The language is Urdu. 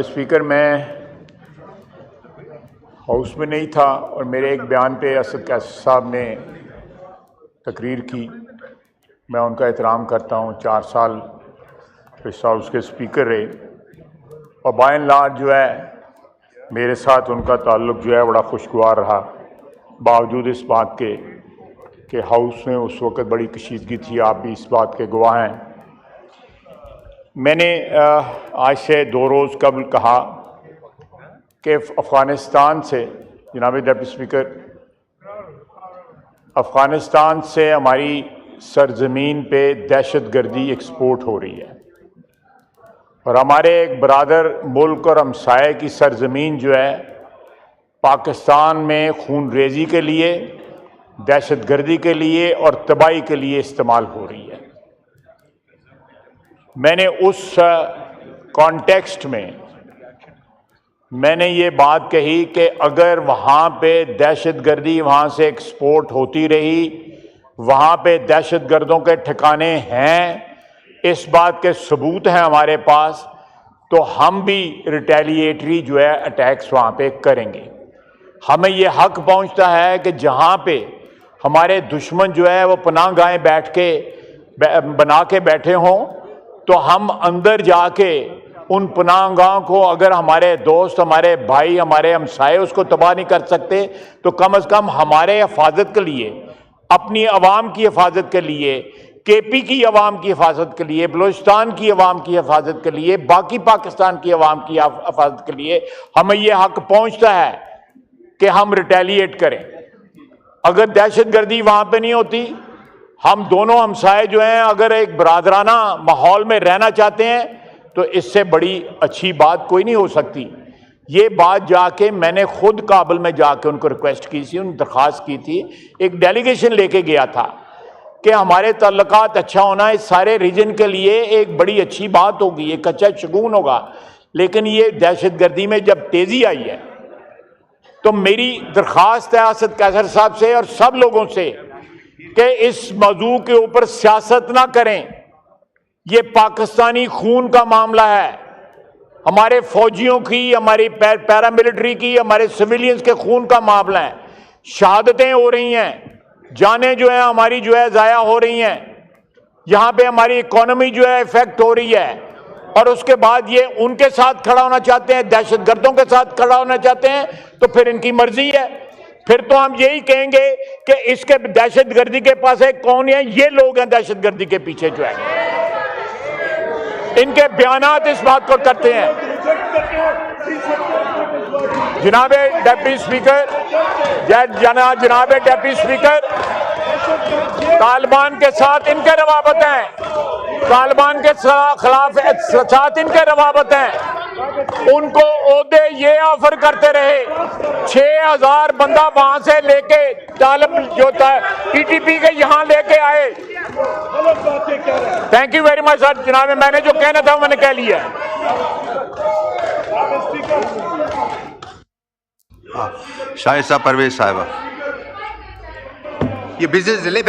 اسپیکر میں ہاؤس میں نہیں تھا اور میرے ایک بیان پہ اسد کیسر صاحب نے تقریر کی. میں ان کا احترام کرتا ہوں. 4 سال اس ہاؤس کے اسپیکر رہے اور بائی اینڈ لارج جو ہے میرے ساتھ ان کا تعلق جو ہے بڑا خوشگوار رہا، باوجود اس بات کے کہ ہاؤس میں اس وقت بڑی کشیدگی تھی. آپ بھی اس بات کے گواہ ہیں. میں نے آج سے 2 روز قبل کہا کہ افغانستان سے، جناب ڈپٹی اسپیکر، افغانستان سے ہماری سرزمین پہ دہشت گردی ایکسپورٹ ہو رہی ہے اور ہمارے ایک برادر ملک اور ہمسائے کی سرزمین جو ہے پاکستان میں خون ریزی کے لیے، دہشت گردی کے لیے اور تباہی کے لیے استعمال ہو رہی ہے. میں نے اس کانٹیکسٹ میں نے یہ بات کہی کہ اگر وہاں پہ دہشت گردی وہاں سے ایکسپورٹ ہوتی رہی، وہاں پہ دہشت گردوں کے ٹھکانے ہیں، اس بات کے ثبوت ہیں ہمارے پاس، تو ہم بھی ریٹیلیٹری جو ہے اٹیکس وہاں پہ کریں گے. ہمیں یہ حق پہنچتا ہے کہ جہاں پہ ہمارے دشمن جو ہے وہ پناہ گاہیں بنا کے بیٹھے ہوں تو ہم اندر جا کے ان پناہ گاہوں کو، اگر ہمارے دوست، ہمارے بھائی، ہمارے ہمسائے اس کو تباہ نہیں کر سکتے تو کم از کم ہمارے حفاظت کے لیے، اپنی عوام کی حفاظت کے لیے، کے پی کی عوام کی حفاظت کے لیے، بلوچستان کی عوام کی حفاظت کے لیے، باقی پاکستان کی عوام کی حفاظت کے لیے ہمیں یہ حق پہنچتا ہے کہ ہم ریٹیلیٹ کریں. اگر دہشت گردی وہاں پہ نہیں ہوتی، ہم دونوں ہمسائے جو ہیں اگر ایک برادرانہ ماحول میں رہنا چاہتے ہیں تو اس سے بڑی اچھی بات کوئی نہیں ہو سکتی. یہ بات جا کے میں نے خود کابل میں جا کے ان کو ریکویسٹ کی تھی، ان درخواست کی تھی، ایک ڈیلیگیشن لے کے گیا تھا کہ ہمارے تعلقات اچھا ہونا اس سارے ریجن کے لیے ایک بڑی اچھی بات ہوگی، ایک اچھا شگون ہوگا. لیکن یہ دہشت گردی میں جب تیزی آئی ہے تو میری درخواست ہے اسد کیسر صاحب سے اور سب لوگوں سے کہ اس موضوع کے اوپر سیاست نہ کریں. یہ پاکستانی خون کا معاملہ ہے، ہمارے فوجیوں کی، ہماری پیراملٹری کی، ہمارے سویلینز کے خون کا معاملہ ہے. شہادتیں ہو رہی ہیں، جانیں جو ہیں ہماری جو ہے ضائع ہو رہی ہیں، یہاں پہ ہماری اکانومی جو ہے افیکٹ ہو رہی ہے، اور اس کے بعد یہ ان کے ساتھ کھڑا ہونا چاہتے ہیں، دہشت گردوں کے ساتھ کھڑا ہونا چاہتے ہیں تو پھر ان کی مرضی ہے. پھر تو ہم یہی کہیں گے کہ اس کے دہشت گردی کے پاس ہے کون ہے، یہ لوگ ہیں دہشت گردی کے پیچھے جو ہے. ان کے بیانات اس بات کو کرتے ہیں. جناب ڈپٹی اسپیکر، جناب ڈپٹی اسپیکر، طالبان کے ساتھ ان کے روابط ہیں، طالبان کے خلاف ساتھ ان کے روابط ہیں. ان کو عہدے یہ آفر کرتے رہے، 6000 بندہ وہاں سے لے کے طالب جو تھا پی ٹی پی کے یہاں لے کے آئے. تھینک یو ویری مچ سر. جناب میں نے جو کہنا تھا میں نے کہہ لیا. شاہد صاحب، پرویز صاحبہ، یہ بزنس ضلع